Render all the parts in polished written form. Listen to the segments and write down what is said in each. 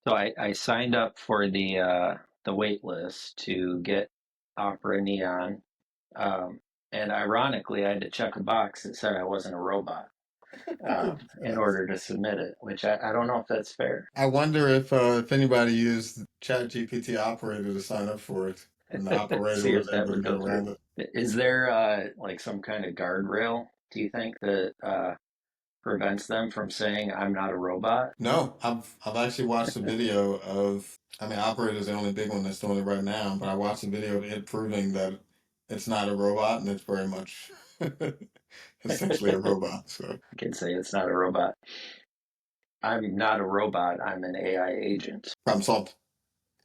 So I signed up for the wait list to get Opera Neon. And ironically, I had to check a box that said I wasn't a robot in order to submit it, which I don't know if that's fair. I wonder if anybody used ChatGPT operator to sign up for it, and the operator See was if that able to would get go through. around it. Is there like some kind of guardrail, do you think, that prevents them from saying I'm not a robot? No, I've actually watched a video of. I mean, operator's the only big one that's doing it right now, but I watched a video of it proving that it's not a robot and it's very much essentially a robot. So I can say it's not a robot. I'm not a robot. I'm an AI agent. problem solved.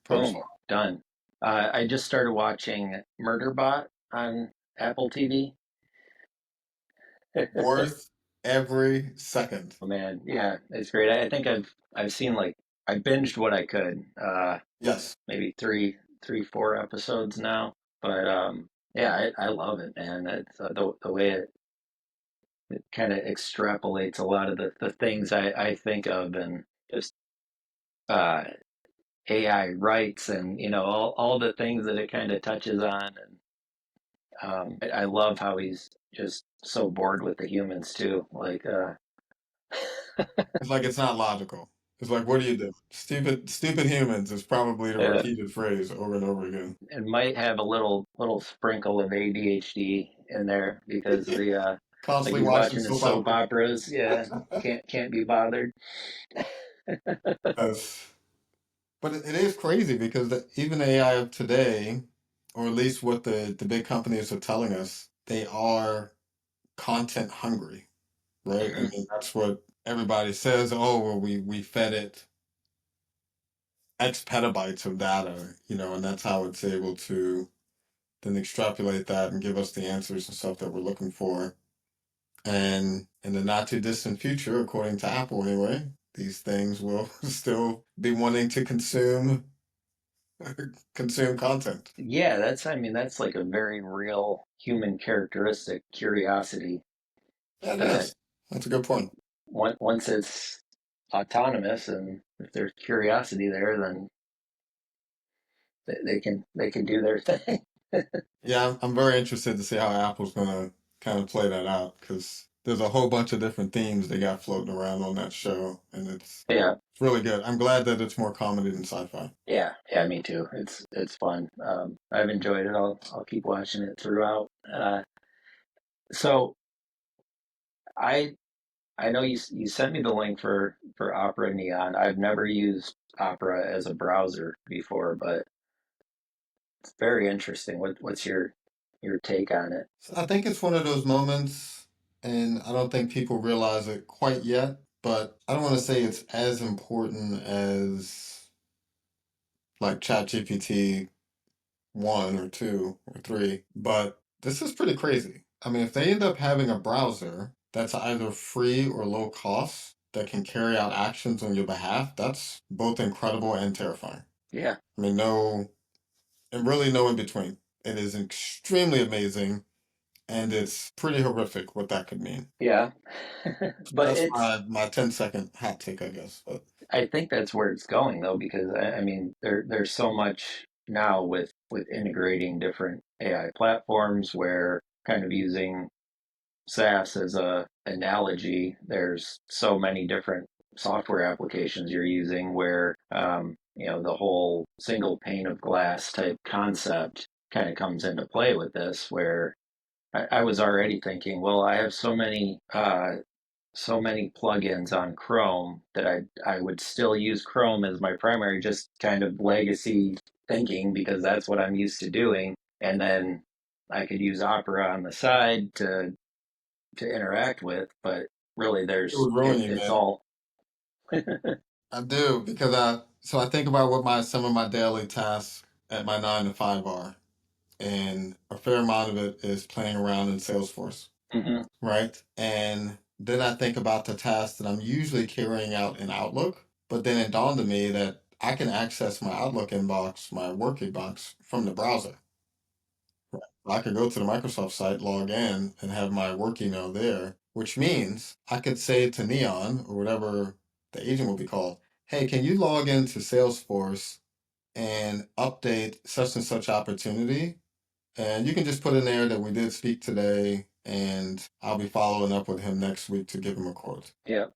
Problem Boom, solved. done. I just started watching Murderbot on Apple TV. Worth every second. Oh man, yeah, it's great. I think I've seen like I binged what I could. Yes. Maybe four episodes now. But yeah, I love it, man. It's the way it kind of extrapolates a lot of the things I think of, and just uh, AI rights, and all the things that it kind of touches on. And I love how he's just so bored with the humans too. Like It's like it's not logical. It's like, what do you do? Stupid humans is probably the uh, repeated phrase over and over again. and might have a little sprinkle of ADHD in there because the like Constantly he's watching watching the soap soap operas. operas. Yeah, can't be bothered. That's, but it is crazy because even the AI of today, or at least what the big companies are telling us, they are content hungry, right? I Mhm. mean, that's what everybody says. Oh, well, we fed it X petabytes of data, and that's how it's able to then extrapolate that and give us the answers and stuff that we're looking for. And in the not too distant future, according to Apple anyway, these things will still be wanting to consume content. Yeah, I mean that's like a very real human characteristic, curiosity. That That is. That's a good point. once it's autonomous, and if there's curiosity there, then they can do their thing. Yeah, I'm very interested to see how Apple's gonna kind of play that out because there's a whole bunch of different themes they got floating around on that show, and Yeah, it's really good. I'm glad that it's more comedy than sci-fi. yeah, me too. It's fun. I've enjoyed it. I'll keep watching it throughout. So I I know you sent me the link for Opera Neon. I've never used Opera as a browser before, but it's very interesting. What's your take on it? So I think it's one of those moments, and I don't think people realize it quite yet, but I don't want to say it's as important as like ChatGPT 1 or 2 or 3, but this is pretty crazy. I mean, if they end up having a browser that's either free or low cost that can carry out actions on your behalf, that's both incredible and terrifying. Yeah, I mean, no, and really no in between. It is extremely amazing, and it's pretty horrific what that could mean. yeah, but That's it's my 10-second hot take, I guess. But I think that's where it's going though, because I mean there's so much now with integrating different AI platforms where kind of using SaaS as a analogy, there's so many different software applications you're using where the whole single pane of glass type concept kind of comes into play with this, where I was already thinking, well, I have so many plugins on Chrome that I would still use Chrome as my primary, just kind of legacy thinking because that's what I'm used to doing, and then I could use Opera on the side to interact with, but really it would ruin you, it's man. all I do because I think about what my some of my daily tasks at my 9 to 5 are, and a fair amount of it is playing around in Salesforce, Mhm. right? And then I think about the tasks that I'm usually carrying out in Outlook, but then it dawned on me that I can access my Outlook inbox, my work inbox from the browser. I could go to the Microsoft site, log in, and have my work email there, which means I could say to Neon or whatever the agent will be called, hey, can you log into Salesforce and update such and such opportunity? And you can just put in there that we did speak today, and I'll be following up with him next week to give him a quote. Yeah.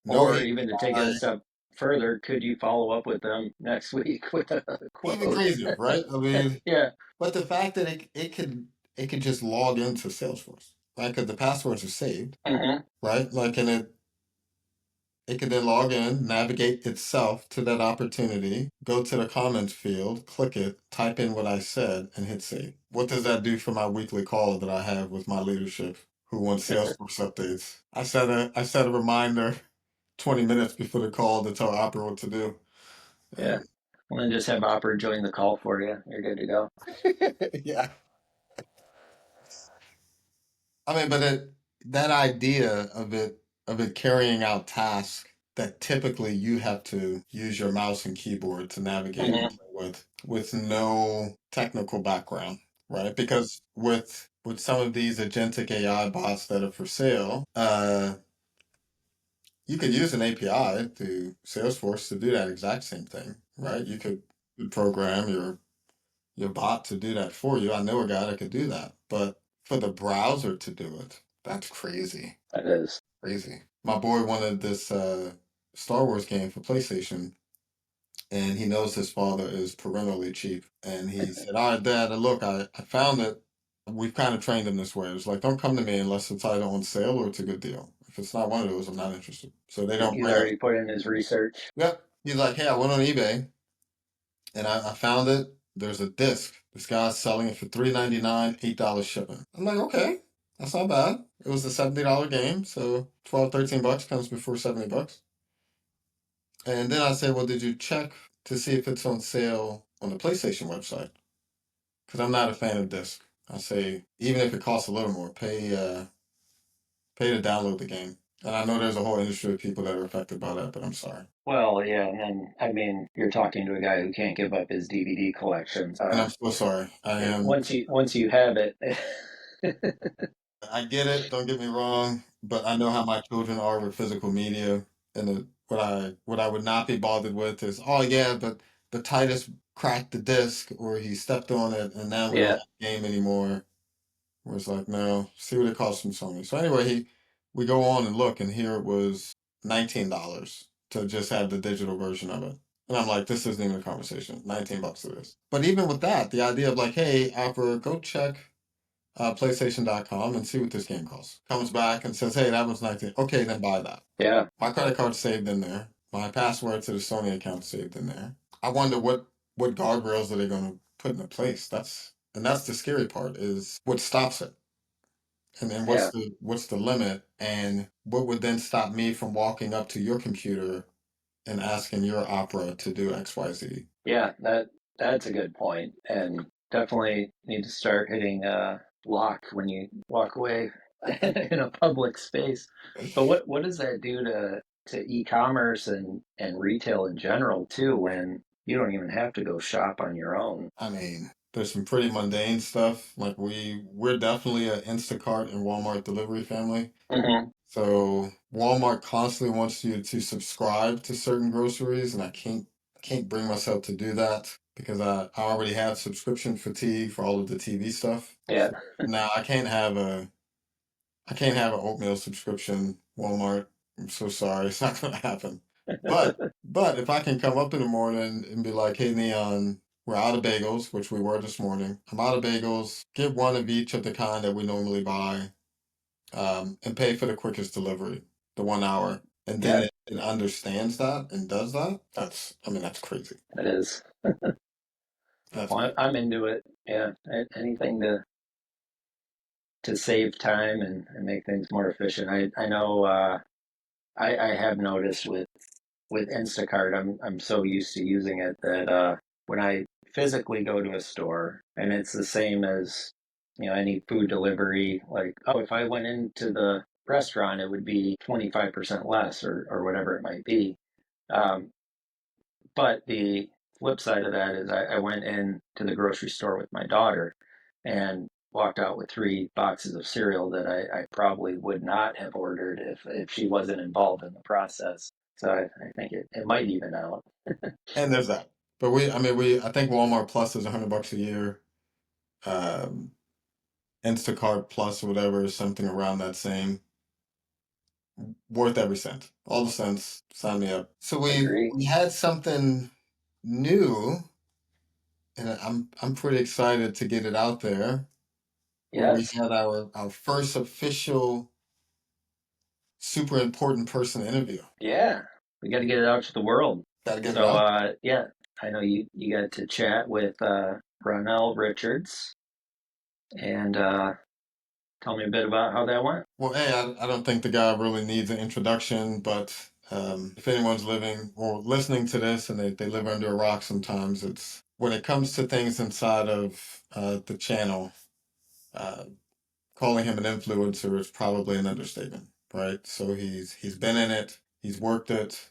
No Or even to take it a API, step further, could you follow up with them next week with a even quote? crazier, right? I mean, Yeah. but the fact that it could just log into Salesforce, right? Because the passwords are saved, Hmm. right? Like, and it can then log in, navigate itself to that opportunity, go to the comments field, click it, type in what I said, and hit save. What does that do for my weekly call that I have with my leadership who wants Salesforce updates? I set a reminder 20 minutes before the call to tell Opera what to do. Yeah. And Well, then just have Opera join the call for you. You're good to go. yeah. I mean, but that idea of it carrying out tasks that typically you have to use your mouse and keyboard to navigate and Hmm. play with no technical background, right? Because with some of these agentic AI bots that are for sale, you could use an API to Salesforce to do that exact same thing, right? You could program your bot to do that for you. I know a guy that could do that, but for the browser to do it, that's crazy. That is. Crazy. My boy wanted this Star Wars game for PlayStation, and he knows his father is parentally cheap. And he said, "All right, Dad, look, I found it. We've kind of trained him this way. It's like, don't come to me unless it's either on sale or it's a good deal. If it's not one of those, I'm not interested." So they don't He's bring it. already put in his research. Yep. He's like, "Hey, I went on eBay and I found it. There's a disc. This guy's selling it for $3.99, $8 shipping." I'm like, okay, that's not bad. It was a $70 game, so 12, $13 comes before $70. And then I said, well, did you check to see if it's on sale on the PlayStation website? Because I'm not a fan of disc. I say, even if it costs a little more, pay to download the game. And I know there's a whole industry of people that are affected by that, but I'm sorry. Well, yeah, and then I mean, you're talking to a guy who can't give up his DVD collection. And I'm so sorry. Once you have it, I get it. Don't get me wrong, but I know how my children are with physical media, and what I would not be bothered with is, oh yeah, but Titus cracked the disc or he stepped on it, and now we don't yeah, have the game anymore. Where it's like, no, see what it costs from Sony. So anyway, we go on and look, and here it was $19 to just have the digital version of it. And I'm like, this isn't even a conversation. $19 it is. But even with that, the idea of like, hey, Opera, go check PlayStation.com and see what this game costs. Comes back and says, hey, that was 19. Okay, then buy that. yeah, My credit card's saved in there. My password to the Sony account saved in there. I wonder what guardrails are they going to put into place. That's the scary part is what stops it. And then yeah, what's the limit? And what would then stop me from walking up to your computer and asking your Opera to do XYZ? yeah. That's a good point, and definitely need to start hitting lock when you walk away in a public space. But what does that do to e-commerce and retail in general too, when you don't even have to go shop on your own? I mean, there's some pretty mundane stuff. Like we're definitely an Instacart and Walmart delivery family. Hmm. So Walmart constantly wants you to subscribe to certain groceries, and I can't bring myself to do that because I already have subscription fatigue for all of the TV stuff. Yeah, So now I can't have an oatmeal subscription, Walmart. I'm so sorry, it's not gonna happen. But if I can come up in the morning and be like, hey Neon, we're out of bagels, which we were this morning. I'm out of bagels. Get one of each of the kind that we normally buy, and pay for the quickest delivery, the 1 hour. And then yeah, it understands that and does that. I mean, that's crazy. it is. That's Well, crazy. I'm into it. Yeah, anything to save time and make things more efficient. I know I have noticed with Instacart, I'm so used to using it that when I physically go to a store and it's the same as any food delivery, like oh if I went into the restaurant it would be 25% less or whatever it might be. Um, but the flip side of that is I went in to the grocery store with my daughter and walked out with 3 boxes of cereal that I probably would not have ordered if she wasn't involved in the process. So I think it might even out. And there's that. But I think Walmart Plus is $100 a year. Um, Instacart Plus or whatever is something around that same. Worth every cent. All the cents. Sign me up. So Agree. we had something new, and I'm pretty excited to get it out there. Where we Yes. had our first official super important person interview. Yeah. We got to get it out to the world. Got to get it So out. yeah, I know you got to chat with Ronell Richards and tell me a bit about how that went. Well, hey, I don't think the guy really needs an introduction, but if anyone's living or listening to this and they live under a rock sometimes, it's when it comes to things inside of the channel, uh, calling him an influencer is probably an understatement, right? So he's been in it, he's worked it,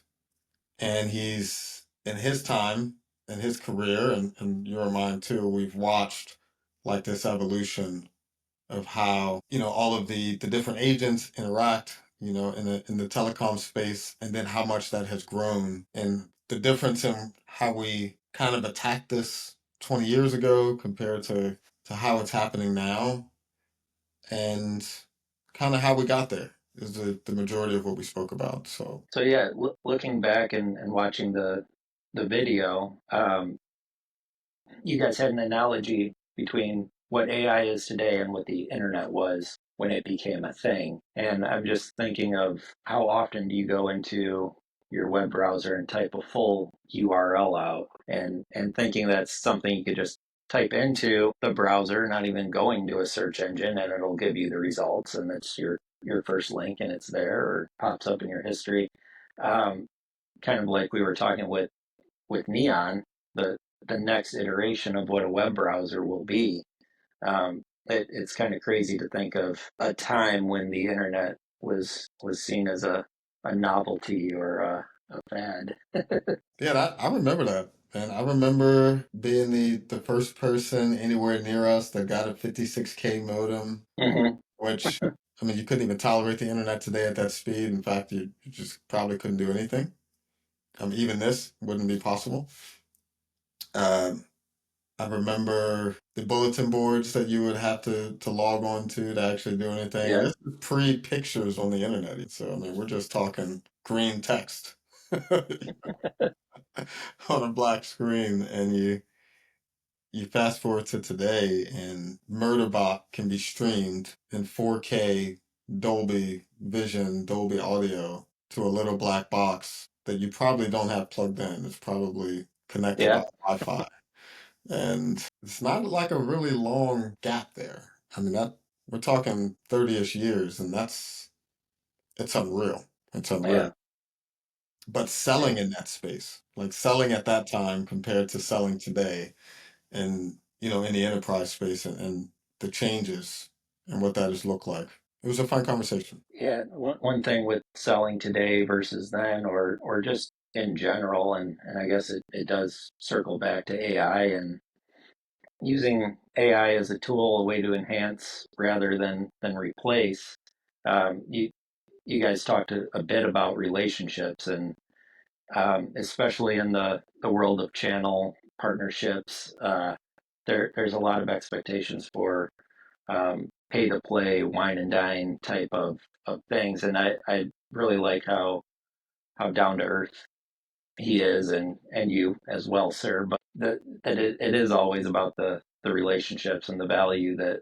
and he's in his time in his career and your mine too, we've watched like this evolution of how all of the different agents interact in the telecom space, and then how much that has grown, and the difference in how we kind of attacked this 20 years ago compared to how it's happening now, and kind of how we got there is the majority of what we spoke about. So So yeah, looking back and watching the video, you guys had an analogy between what AI is today and what the internet was when it became a thing. And I'm just thinking of how often do you go into your web browser and type a full URL out and thinking that's something you could just type into the browser, not even going to a search engine, and it'll give you the results and it's your first link and it's there or pops up in your history. Um, Kind of like we were talking with Neon, the the next iteration of what a web browser will be. It's kind of crazy to think of a time when the internet was seen as a novelty or a fad. yeah, I remember that. And I remember being the first person anywhere near us that got a 56K modem, Hmm. which, I mean, you couldn't even tolerate the internet today at that speed. In fact, you just probably couldn't do anything. Even this wouldn't be possible. Um, I remember the bulletin boards that you would have to log on to actually do anything. And Yeah, this is pre-pictures on the internet. So, I mean, we're just talking green text on a black screen. And you fast forward to today, and Murderbot can be streamed in 4K Dolby Vision, Dolby Audio to a little black box that you probably don't have plugged in. It's probably connected by yeah, Wi-Fi. And it's not like a really long gap there. I mean, that we're talking 30-ish years, and it's unreal. It's unreal. yeah. But selling in that space, like selling at that time compared to selling today, and in the enterprise space, and the changes and what that has looked like. It was a fun conversation. Yeah, one thing with selling today versus then, or just in general, and I guess it does circle back to AI and using AI as a tool, a way to enhance rather than replace. You guys talked a bit about relationships, and especially in the world of channel partnerships, there's a lot of expectations for pay to play, wine and dine type of things, and I really like how down to earth he is, and you as well, sir. But that it is always about the relationships and the value that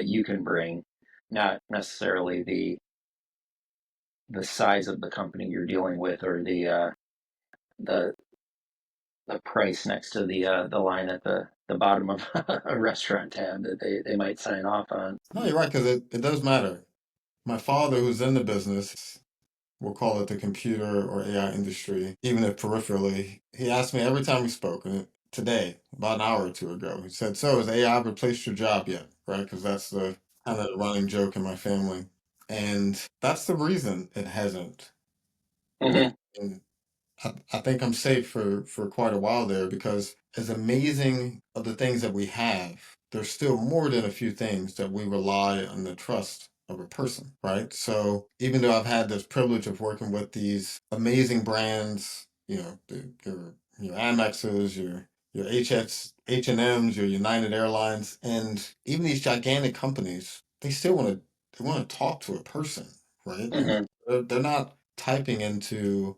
you can bring, not necessarily the size of the company you're dealing with or the the price next to the line at the bottom of a restaurant tab that they might sign off on. No, you're right, because it does matter. My father, who's in the business, we'll call it the computer or AI industry, even if peripherally, he asked me every time we spoke, and today, about an hour or two ago, he said, "So, has AI replaced your job yet?" Right? Because that's the kind of the running joke in my family. And that's the reason it hasn't. Hmm. And I think I'm safe for quite a while there, because as amazing of the things that we have, there's still more than a few things that we rely on the trust of a person, right? So even though I've had this privilege of working with these amazing brands, your Amexes, your H&Ms, your United Airlines, and even these gigantic companies, they still want to talk to a person, right? Hmm. They're not typing into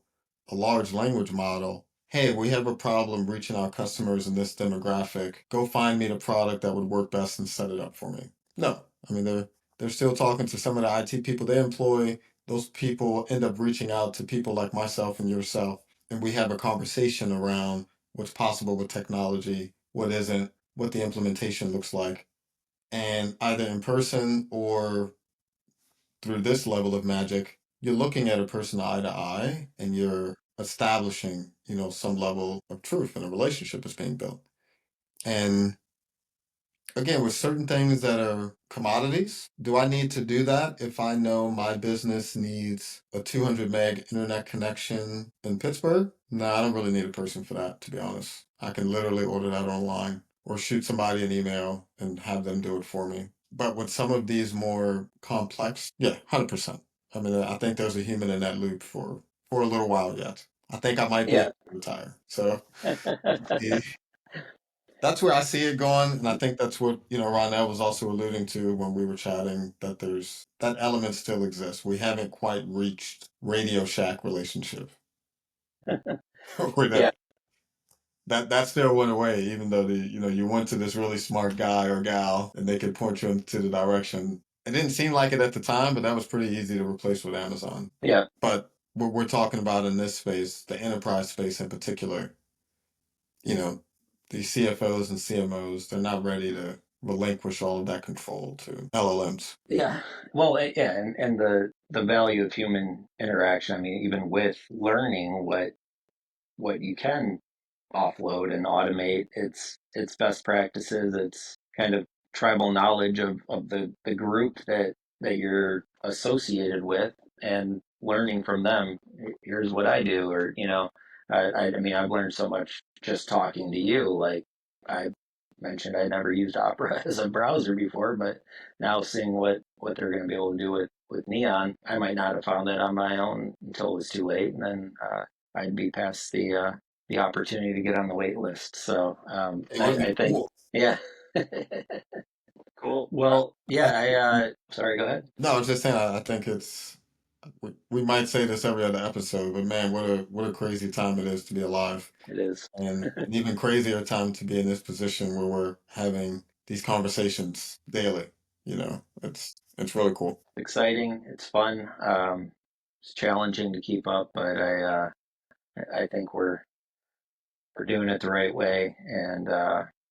a large language model. Hey, we have a problem reaching our customers in this demographic. Go find me the product that would work best and set it up for me. No, I mean they're still talking to some of the IT people they employ. Those people end up reaching out to people like myself and yourself, and we have a conversation around what's possible with technology, what isn't, what the implementation looks like, and either in person or through this level of magic, you're looking at a person eye to eye and you're establishing, some level of truth and a relationship is being built. And again, with certain things that are commodities, do I need to do that if I know my business needs a 200 meg internet connection in Pittsburgh? No, I don't really need a person for that, to be honest. I can literally order that online or shoot somebody an email and have them do it for me. But with some of these more complex, yeah, 100%. I mean, I think there's a human in that loop for a little while yet. I think I might be able Yeah. to retire. So that's where I see it going, and I think that's what Ronell was also alluding to when we were chatting. That element still exists. We haven't quite reached Radio Shack relationship, where Yeah. that still went away. Even though you went to this really smart guy or gal, and they could point you into the direction. It didn't seem like it at the time, but that was pretty easy to replace with Amazon. Yeah. But what we're talking about in this space, the enterprise space in particular, you know, these CFOs and CMOs, they're not ready to relinquish all of that control to LLMs. Yeah. Well, yeah, and the value of human interaction. I mean, even with learning what you can offload and automate. It's best practices. It's kind of tribal knowledge of the group that you're associated with and learning from them. Here's what I do, or I mean, I've learned so much just talking to you. Like I mentioned, I never used Opera as a browser before, but now seeing what they're going to be able to do with Neon, I might not have found that on my own until it was too late, and then I'd be past the opportunity to get on the wait list. So It would be I think, cool. yeah, cool. Well, yeah, sorry, go ahead. No, I was just saying, I think we might say this every other episode, but man, what a crazy time it is to be alive. It is And an even crazier time to be in this position where we're having these conversations daily. It's really cool. exciting. It's fun. It's challenging to keep up, but I think we're doing it the right way, and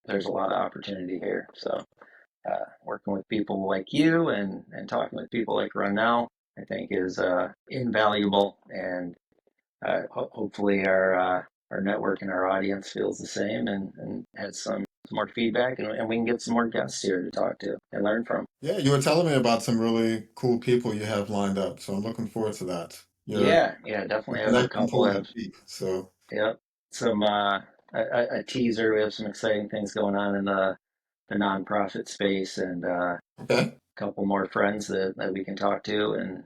there's a lot of opportunity here. So working with people like you and talking with people like Ronell, I think is invaluable, and hopefully our network and our audience feels the same and has some more feedback, and we can get some more guests here to talk to and learn from. Yeah, you were telling me about some really cool people you have lined up, so I'm looking forward to that. Yeah, yeah, Your definitely have a connection couple pool is of, deep. So yep, some a teaser. We have some exciting things going on in the nonprofit space, and okay. couple more friends that we can talk to and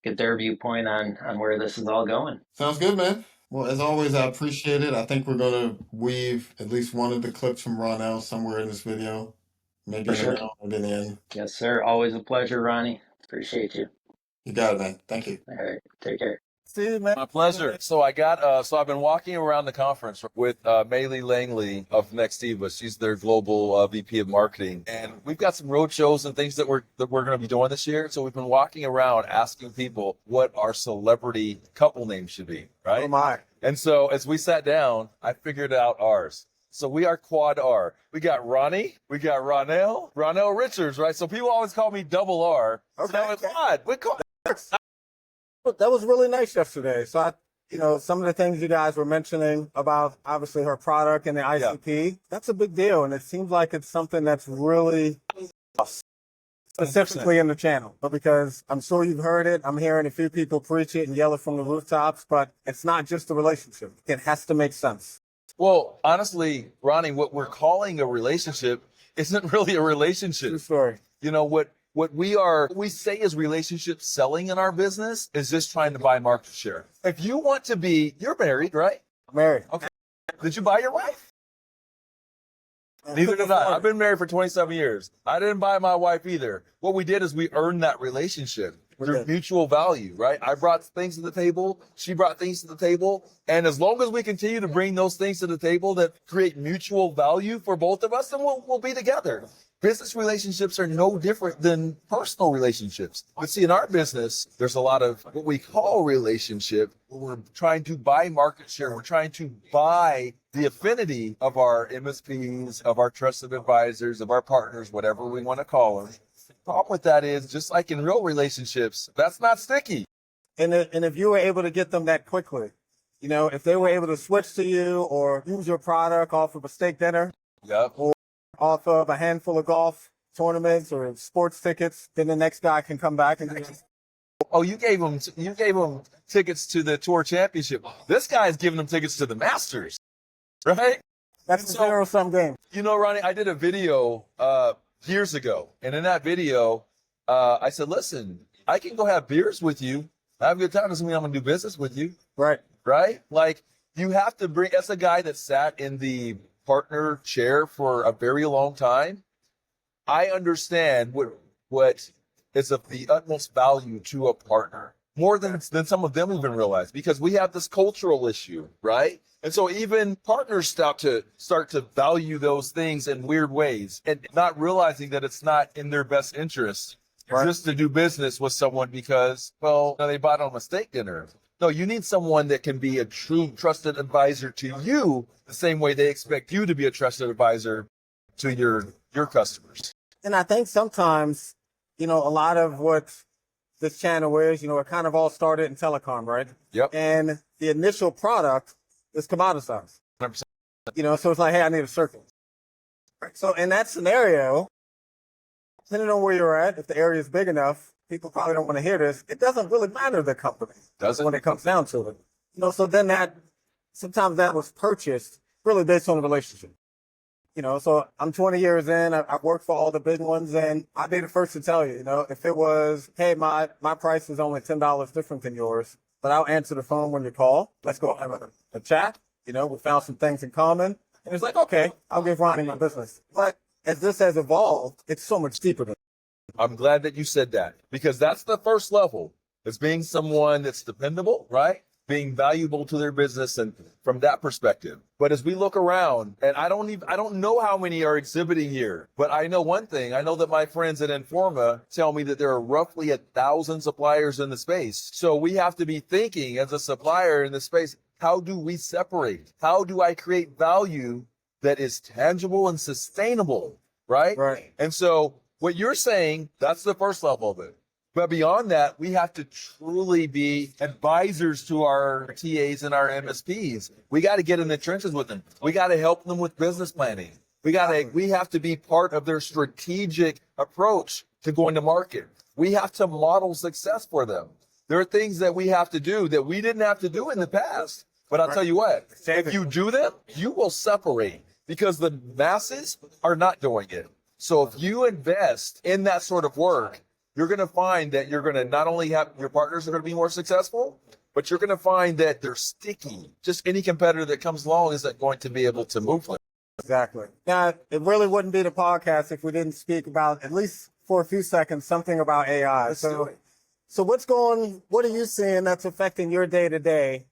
get their viewpoint on where this is all going. Sounds good, man. Well, as always, I appreciate it. I think we're gonna weave at least one of the clips from Ronell somewhere in this video. Maybe For in the sure. middle, maybe in the end. Yes, sir. Always a pleasure, Ronnie. Appreciate you. You got it, man. Thank you. All right. Take care. See, man. My pleasure. So I've been walking around the conference with Maylee Langley of Nextiva. She's their global VP of marketing, and we've got some road shows and things that we're going to be doing this year. So we've been walking around asking people what our celebrity couple name should be, right? Oh my. And so as we sat down, I figured out ours. So we are Quad R. We got Ronnie, we got Ronell Richards, right? So people always call me Double R. So now it's Quad. We call That was really nice yesterday. So some of the things you guys were mentioning about obviously her product and the ICP, that's a big deal. And it seems like it's something that's really specifically in the channel. But because I'm sure you've heard it, I'm hearing a few people preach it and yell it from the rooftops, but it's not just a relationship. It has to make sense. Well, honestly, Ronnie, what we're calling a relationship isn't really a relationship. True story. You know, what we say is relationship selling in our business is just trying to buy market share. If you want to be, you're married, right? Married. Okay. Did you buy your wife? Neither did I. I've been married for 27 years. I didn't buy my wife either. What we did is we earned that relationship through mutual value, right? I brought things to the table. She brought things to the table. And as long as we continue to bring those things to the table that create mutual value for both of us, then we'll be together. Business relationships are no different than personal relationships. But see, in our business, there's a lot of what we call relationship. We're trying to buy market share. We're trying to buy the affinity of our MSPs, of our trusted advisors, of our partners, whatever we want to call them. The problem with that is, just like in real relationships, that's not sticky. And if you were able to get them that quickly, you know, if they were able to switch to you or use your product off of a steak dinner, or off of a handful of golf tournaments or sports tickets, then the next guy can come back and oh, you gave him tickets to the tour championship. This guy's giving them tickets to the Masters, right? That's a zero-sum game. You know, Ronnie, I did a video years ago, and in that video, I said, listen, I can go have beers with you. I have a good time. Doesn't mean I'm gonna do business with you. Right. Right? Like, you have to bring, as a guy that sat in the partner chair for a very long time, I understand what is of the utmost value to a partner, more than some of them even realize, because we have this cultural issue, right? And so even partners start to value those things in weird ways, and not realizing that it's not in their best interest just to do business with someone because, well, they bought on a steak dinner. No, you need someone that can be a true trusted advisor to you the same way they expect you to be a trusted advisor to your customers. And I think sometimes, you know, a lot of what this channel is, you know, it kind of all started in telecom, right? Yep. And the initial product is commoditized. 100%. You know, so it's like, hey, I need a circle. So in that scenario, depending on where you're at, if the area is big enough, people probably don't want to hear this. It doesn't really matter the company. Doesn't? When it comes down to it. You know, so then sometimes that was purchased really based on the relationship. You know, so I'm 20 years in, I've worked for all the big ones, and I'd be the first to tell you, you know, if it was, hey, my price is only $10 different than yours, but I'll answer the phone when you call. Let's go have a chat. You know, we found some things in common. And it's like, okay, I'll give Ronnie my business. But as this has evolved, it's so much deeper than that. I'm glad that you said that, because that's the first level. It's being someone that's dependable, right? Being valuable to their business, and from that perspective. But as we look around, and I don't know how many are exhibiting here, but I know one thing. I know that my friends at Informa tell me that there are roughly 1,000 suppliers in the space. So we have to be thinking as a supplier in the space, how do we separate? How do I create value that is tangible and sustainable, right? Right. And so what you're saying, that's the first level of it. But beyond that, we have to truly be advisors to our TAs and our MSPs. We got to get in the trenches with them. We got to help them with business planning. We have to be part of their strategic approach to going to market. We have to model success for them. There are things that we have to do that we didn't have to do in the past. But I'll tell you what, if you do them, you will separate, because the masses are not doing it. So if you invest in that sort of work, you're going to find that you're going to not only have your partners are going to be more successful, but you're going to find that they're sticky. Just any competitor that comes along isn't going to be able to move them. Exactly. Now, it really wouldn't be the podcast if we didn't speak about, at least for a few seconds, something about AI. So what are you seeing that's affecting your day to day,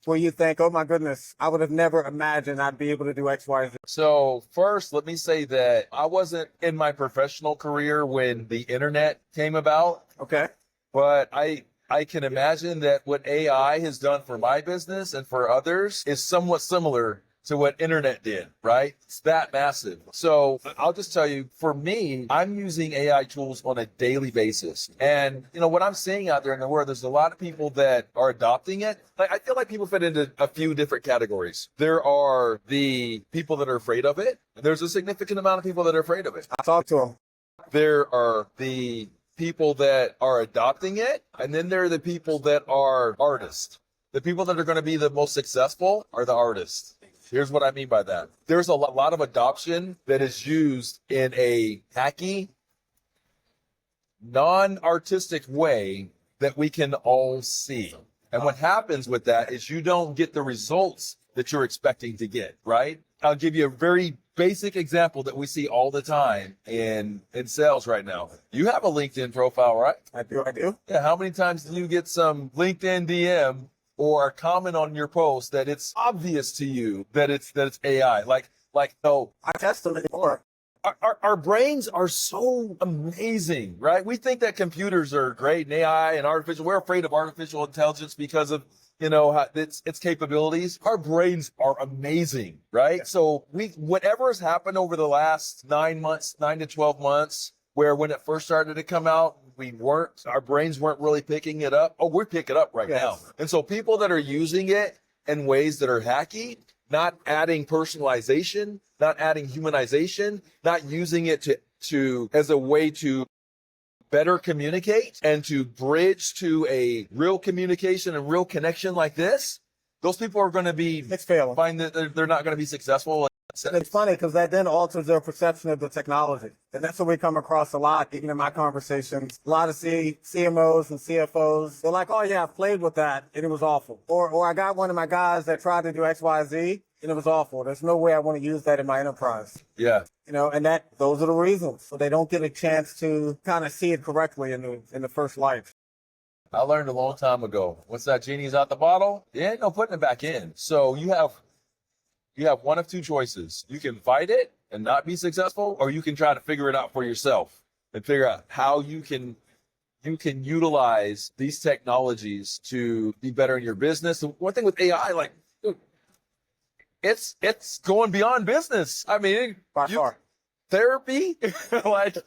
where you think, oh my goodness, I would have never imagined I'd be able to do X, Y, Z? So first, let me say that I wasn't in my professional career when the internet came about. Okay. But I can imagine that what AI has done for my business and for others is somewhat similar to what internet did, right? It's that massive. So I'll just tell you, for me, I'm using AI tools on a daily basis. And, you know, what I'm seeing out there in the world, there's a lot of people that are adopting it. Like, I feel like people fit into a few different categories. There are the people that are afraid of it. And there's a significant amount of people that are afraid of it. I talked to them. There are the people that are adopting it. And then there are the people that are artists. The people that are going to be the most successful are the artists. Here's what I mean by that. There's a lot of adoption that is used in a hacky, non-artistic way that we can all see. And what happens with that is you don't get the results that you're expecting to get, right? I'll give you a very basic example that we see all the time in sales right now. You have a LinkedIn profile, right? I do. Yeah. How many times do you get some LinkedIn DM or a comment on your post that it's obvious to you that it's AI? No, I tested it before. our brains are so amazing, right? We think that computers are great and AI and artificial. We're afraid of artificial intelligence because of, how its capabilities. Our brains are amazing, right? Yeah. So whatever has happened over the last 9 to 12 months, where when it first started to come out, our brains weren't really picking it up. Oh, we're picking it up right now. And so people that are using it in ways that are hacky, not adding personalization, not adding humanization, not using it to as a way to better communicate and to bridge to a real communication and real connection like this, those people are going to be find that they're not going to be successful. And it's funny because that then alters their perception of the technology. And that's what we come across a lot, even in my conversations. A lot of CMOs and CFOs, they're like, oh yeah, I've played with that and it was awful. Or I got one of my guys that tried to do X, Y, Z and it was awful. There's no way I want to use that in my enterprise. Yeah. And those are the reasons. So they don't get a chance to kind of see it correctly in the first light. I learned a long time ago, once that genie's out the bottle, you ain't no putting it back in. So you have one of two choices. You can fight it and not be successful, or you can try to figure it out for yourself and figure out how you can utilize these technologies to be better in your business. And one thing with AI, dude, it's going beyond business. I mean, by far. Therapy,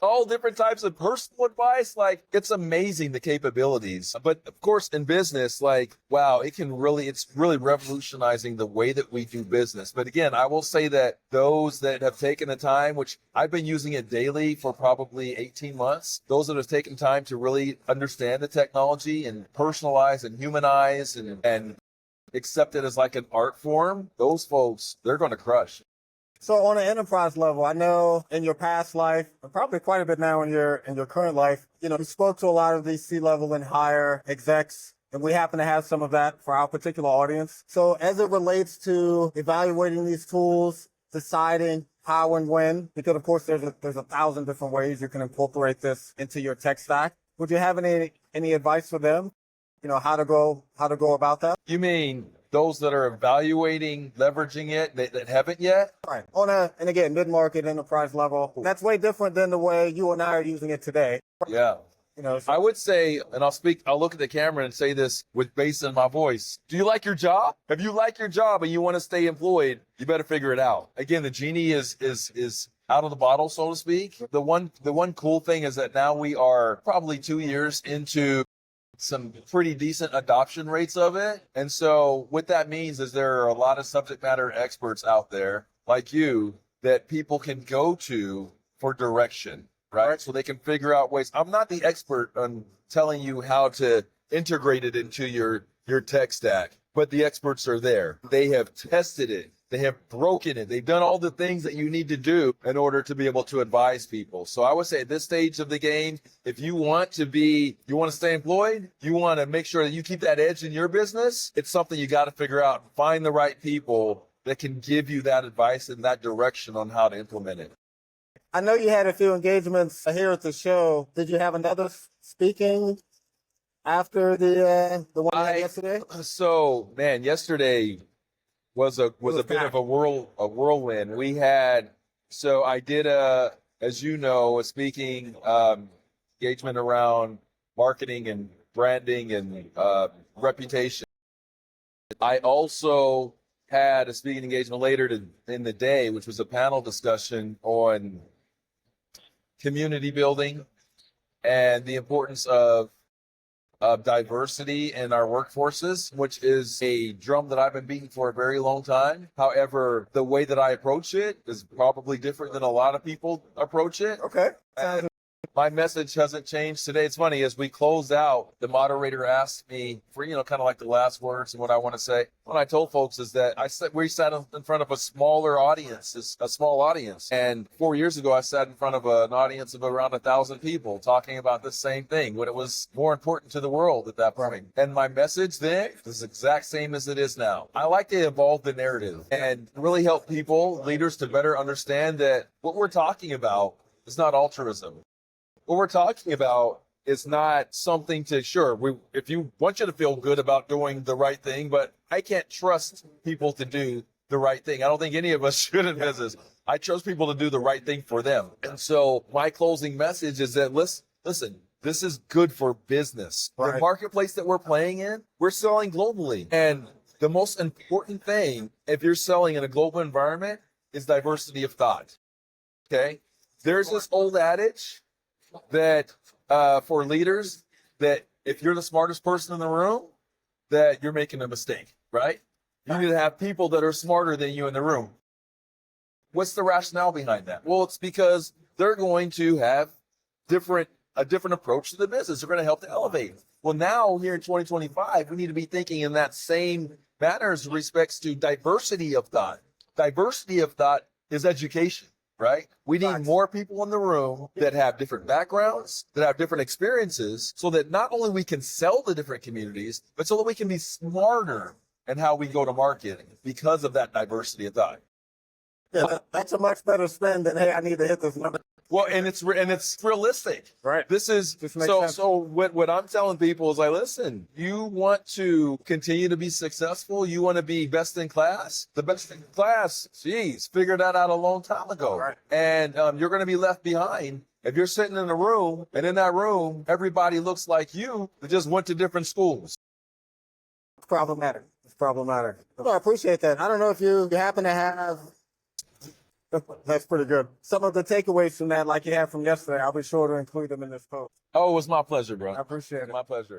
all different types of personal advice, it's amazing, the capabilities. But of course, in business, wow, it's really revolutionizing the way that we do business. But again, I will say that those that have taken the time, which I've been using it daily for probably 18 months, those that have taken time to really understand the technology and personalize and humanize and accept it as like an art form, those folks, they're going to crush. So on an enterprise level, I know in your past life, and probably quite a bit now in your current life, you spoke to a lot of these C-level and higher execs, and we happen to have some of that for our particular audience. So as it relates to evaluating these tools, deciding how and when, because of course there's 1,000 different ways you can incorporate this into your tech stack. Would you have any advice for them? How to go about that? You mean those that are evaluating leveraging it that haven't yet? Right. And again, mid-market enterprise level, that's way different than the way you and I are using it today. Yeah. I would say, and I'll look at the camera and say this with bass in my voice. Do you like your job? If you like your job and you want to stay employed, you better figure it out. Again, the genie is out of the bottle, so to speak. The one cool thing is that now we are probably 2 years into some pretty decent adoption rates of it. And so what that means is there are a lot of subject matter experts out there like you that people can go to for direction, right? So they can figure out ways. I'm not the expert on telling you how to integrate it into your tech stack, but the experts are there. They have tested it. They have broken it. They've done all the things that you need to do in order to be able to advise people. So I would say at this stage of the game, if you want to stay employed, you want to make sure that you keep that edge in your business, it's something you got to figure out. Find the right people that can give you that advice and that direction on how to implement it. I know you had a few engagements here at the show. Did you have another speaking after the one you had yesterday? So, man, yesterday was a bit of a whirlwind. I did as you know, a speaking engagement around marketing and branding and reputation. I also had a speaking engagement later in the day, which was a panel discussion on community building and the importance of diversity in our workforces, which is a drum that I've been beating for a very long time. However, the way that I approach it is probably different than a lot of people approach it. Okay. My message hasn't changed today. It's funny, as we closed out, the moderator asked me for, kind of like the last words and what I want to say. What I told folks is that we sat in front of a smaller audience, a small audience. And 4 years ago, I sat in front of an audience of around 1,000 people talking about the same thing, when it was more important to the world at that point. And my message then is the exact same as it is now. I like to evolve the narrative and really help people, leaders, to better understand that what we're talking about is not altruism. What we're talking about is not something to, if you want you to feel good about doing the right thing, but I can't trust people to do the right thing. I don't think any of us should in business. I trust people to do the right thing for them. And so my closing message is that, listen, this is good for business. Right. The marketplace that we're playing in, we're selling globally. And the most important thing, if you're selling in a global environment, is diversity of thought. Okay? There's this old adage that for leaders, that if you're the smartest person in the room, that you're making a mistake, right? You need to have people that are smarter than you in the room. What's the rationale behind that? Well, it's because they're going to have a different approach to the business. They're going to help to elevate. Well, now here in 2025, we need to be thinking in that same manner as respects to diversity of thought. Diversity of thought is education. Right? We need more people in the room that have different backgrounds, that have different experiences, so that not only we can sell to different communities, but so that we can be smarter in how we go to market because of that diversity of thought. Yeah, that's a much better spend than, hey, I need to hit this number. Well, and it's realistic, right? This is so. What I'm telling people is, like, listen, you want to continue to be successful. You want to be best in class. The best in class, figured that out a long time ago. Right. And you're going to be left behind if you're sitting in a room, and in that room, everybody looks like you, that just went to different schools. It's problematic. Well, I appreciate that. I don't know if you happen to have. That's pretty good. Some of the takeaways from that, like you had from yesterday, I'll be sure to include them in this post. Oh, it was my pleasure, bro. I appreciate it. My pleasure.